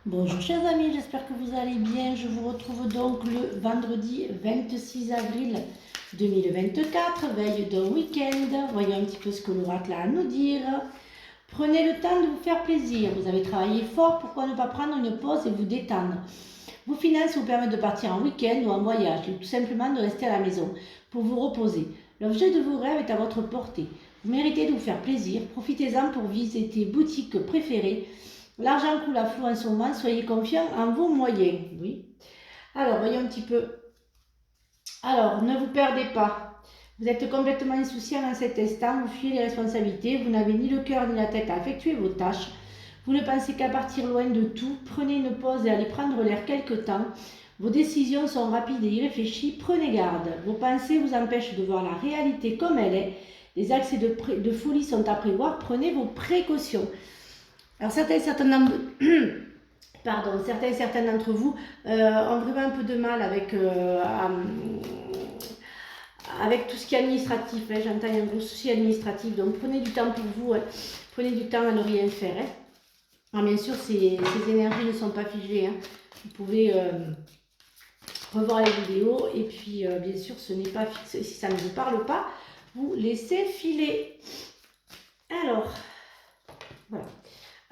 Bonjour chers amis, j'espère que vous allez bien. Je vous retrouve donc le vendredi 26 avril 2024, veille d'un week-end. Voyons un petit peu ce que l'oracle a à nous dire. Prenez le temps de vous faire plaisir. Vous avez travaillé fort, pourquoi ne pas prendre une pause et vous détendre? Vos finances vous permettent de partir en week-end ou en voyage, ou tout simplement de rester à la maison pour vous reposer. L'objet de vos rêves est à votre portée. Vous méritez de vous faire plaisir. Profitez-en pour visiter boutiques préférées. L'argent coule à flot en ce moment, soyez confiants en vos moyens. Oui. Alors, voyons un petit peu. Alors, ne vous perdez pas. Vous êtes complètement insouciant en cet instant, vous fuyez les responsabilités, vous n'avez ni le cœur ni la tête à effectuer vos tâches. Vous ne pensez qu'à partir loin de tout, prenez une pause et allez prendre l'air quelque temps. Vos décisions sont rapides et irréfléchies, prenez garde. Vos pensées vous empêchent de voir la réalité comme elle est. Les accès de folie sont à prévoir, prenez vos précautions. Alors certains et certaines d'entre vous ont vraiment un peu de mal avec tout ce qui est administratif. Hein. J'entends un gros souci administratif, donc prenez du temps pour vous, hein. Prenez du temps à ne rien faire. Hein. Alors, bien sûr, ces énergies ne sont pas figées. Hein. Vous pouvez revoir les vidéos et puis bien sûr, ce n'est pas fixé. Si ça ne vous parle pas, vous laissez filer. Alors, voilà.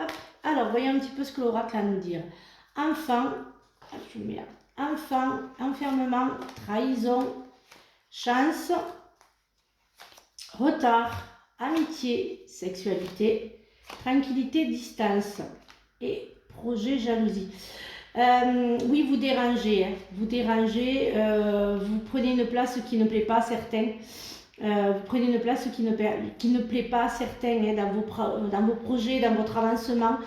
Hop. Alors, voyons un petit peu ce que l'oracle a à nous dire. Enfant, je mets là. Enfant, enfermement, trahison, chance, retard, amitié, sexualité, tranquillité, distance et projet, jalousie. Oui, vous dérangez, hein. Vous dérangez, vous prenez une place qui ne plaît pas à certains. Vous prenez une place qui ne plaît pas à certains, hein, dans vos projets, dans votre avancement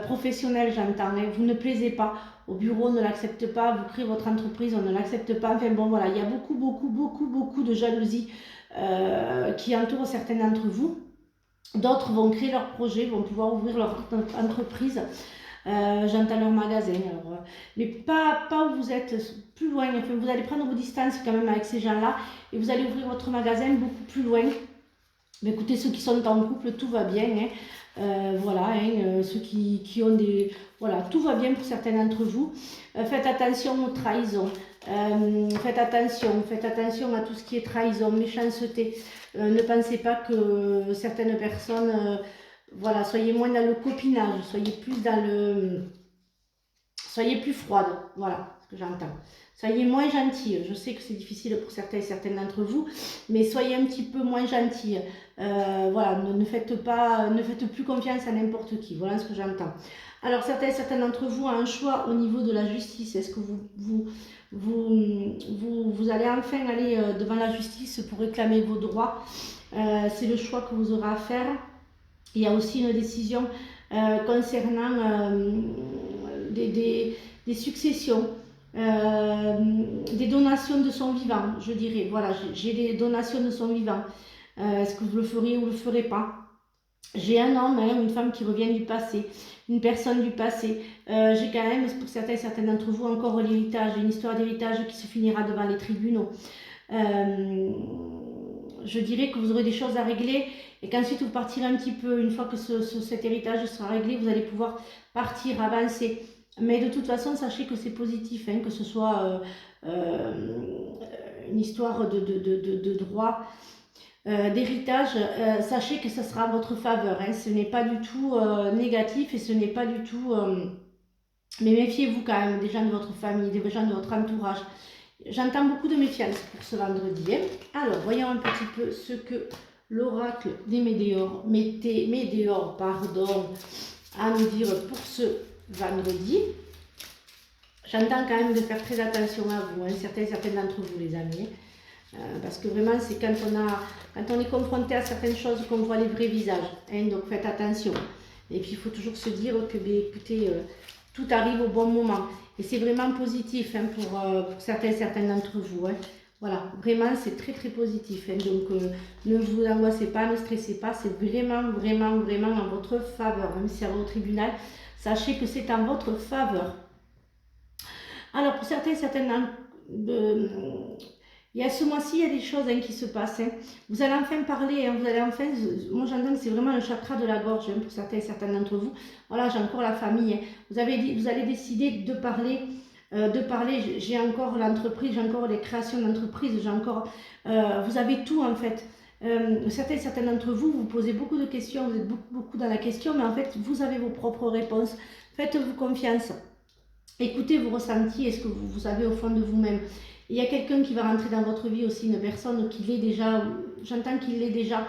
professionnel, j'entends. Hein. Vous ne plaisez pas. Au bureau, on ne l'accepte pas. Vous créez votre entreprise, on ne l'accepte pas. Enfin bon, voilà, il y a beaucoup de jalousie qui entoure certains d'entre vous. D'autres vont créer leur projet, vont pouvoir ouvrir leur entreprise. J'entends leur magasin, alors, mais pas où vous êtes, plus loin. Enfin, vous allez prendre vos distances quand même avec ces gens-là et vous allez ouvrir votre magasin beaucoup plus loin. Mais écoutez, ceux qui sont en couple, tout va bien. Hein. Voilà, hein, ceux qui ont des... Voilà, tout va bien pour certains d'entre vous. Faites attention aux trahisons. Faites attention à tout ce qui est trahison, méchanceté. Ne pensez pas que certaines personnes... voilà, soyez moins dans le copinage, soyez plus dans le... Soyez plus froide, voilà ce que j'entends. Soyez moins gentille. Je sais que c'est difficile pour certains et certaines d'entre vous, mais soyez un petit peu moins gentille. Voilà, ne faites plus confiance à n'importe qui. Voilà ce que j'entends. Alors, certains et certaines d'entre vous ont un choix au niveau de la justice. Est-ce que vous allez enfin aller devant la justice pour réclamer vos droits? C'est le choix que vous aurez à faire. Il y a aussi une décision concernant des successions, des donations de son vivant, je dirais. Voilà, j'ai des donations de son vivant. Est-ce que vous le feriez ou vous ne le ferez pas? J'ai un homme, hein, une femme qui revient du passé, une personne du passé. J'ai quand même, pour certains et certaines d'entre vous, encore l'héritage, une histoire d'héritage qui se finira devant les tribunaux. Je dirais que vous aurez des choses à régler et qu'ensuite vous partirez un petit peu, une fois que cet héritage sera réglé, vous allez pouvoir partir, avancer. Mais de toute façon, sachez que c'est positif, hein, que ce soit une histoire de droit, d'héritage, sachez que ça sera à votre faveur. Hein. Ce n'est pas du tout négatif et ce n'est pas du tout... mais méfiez-vous quand même des gens de votre famille, des gens de votre entourage. J'entends beaucoup de méfiance pour ce vendredi. Hein. Alors, voyons un petit peu ce que l'oracle des Médéors, à nous dire pour ce vendredi. J'entends quand même de faire très attention à vous, hein, certaines d'entre vous, les amis. Parce que vraiment, c'est quand on est confronté à certaines choses qu'on voit les vrais visages. Hein, donc, faites attention. Et puis, il faut toujours se dire que, écoutez, tout arrive au bon moment. Et c'est vraiment positif, hein, pour certains d'entre vous. Hein. Voilà, vraiment, c'est très, très positif. Hein. Donc, ne vous angoissez pas, ne stressez pas. C'est vraiment en votre faveur. Même si c'est au tribunal, sachez que c'est en votre faveur. Alors, pour certaines Il y a ce mois-ci, il y a des choses qui se passent. Vous allez enfin parler, vous allez enfin, moi j'entends que c'est vraiment le chakra de la gorge pour certains d'entre vous. Voilà, j'ai encore la famille. Vous allez décider de parler. J'ai encore l'entreprise, j'ai encore les créations d'entreprise, j'ai encore, vous avez tout en fait. Certains d'entre vous, vous posez beaucoup de questions, vous êtes beaucoup dans la question, mais en fait, vous avez vos propres réponses. Faites-vous confiance. Écoutez vos ressentis et ce que vous savez au fond de vous-même. Il y a quelqu'un qui va rentrer dans votre vie aussi, une personne qui l'est déjà, j'entends qu'il l'est déjà,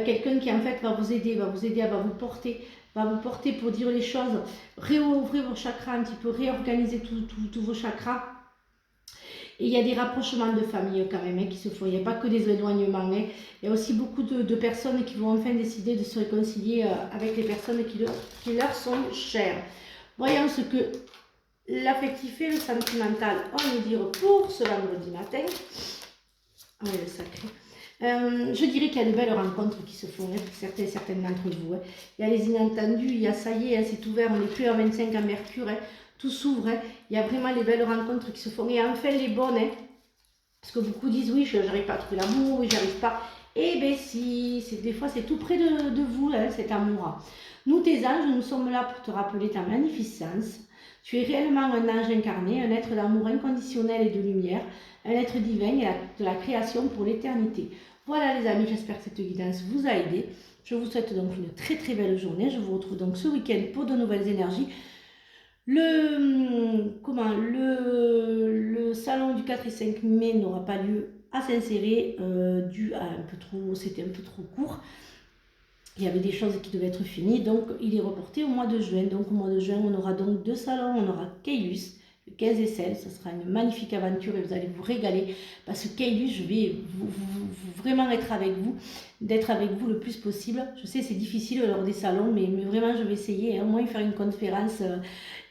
quelqu'un qui en fait va vous aider, va vous porter pour dire les choses, réouvrir vos chakras un petit peu, réorganiser tous vos chakras. Et il y a des rapprochements de famille quand même qui se font, il n'y a pas que des éloignements, il y a aussi beaucoup de personnes qui vont enfin décider de se réconcilier avec les personnes qui leur sont chères. Voyons ce que l'affectif et le sentimental ont nous dire pour ce vendredi matin. Ah oui, le sacré. Je dirais qu'il y a de belles rencontres qui se font pour certaines d'entre vous. Il y a les inentendus, il y a ça y est, c'est ouvert, on n'est plus à 25 à Mercure, tout s'ouvre. Il y a vraiment les belles rencontres qui se font. Et enfin les bonnes, parce que beaucoup disent oui, je n'arrive pas à trouver l'amour, oui, j'arrive pas. Eh bien si, des fois c'est tout près de vous, cet amour. Nous, tes anges, nous sommes là pour te rappeler ta magnificence. Tu es réellement un ange incarné, un être d'amour inconditionnel et de lumière, un être divin et de la création pour l'éternité. Voilà les amis, j'espère que cette guidance vous a aidé. Je vous souhaite donc une très très belle journée. Je vous retrouve donc ce week-end pour de nouvelles énergies. Le salon du 4 et 5 mai n'aura pas lieu à Saint-Céré, dû à c'était un peu trop court. Il y avait des choses qui devaient être finies, donc il est reporté au mois de juin. Donc au mois de juin, on aura donc 2 salons, on aura Keylus, le 15 et 16, ce sera une magnifique aventure et vous allez vous régaler parce que Keylus, je vais vraiment être avec vous, d'être avec vous le plus possible. Je sais c'est difficile lors des salons, mais vraiment je vais essayer au moins faire une conférence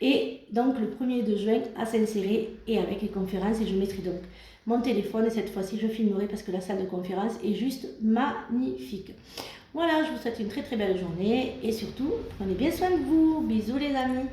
et donc le 1er de juin à Saint-Céré et avec les conférences et je mettrai donc mon téléphone et cette fois-ci je filmerai parce que la salle de conférence est juste magnifique. Voilà, je vous souhaite une très très belle journée et surtout, prenez bien soin de vous. Bisous les amis.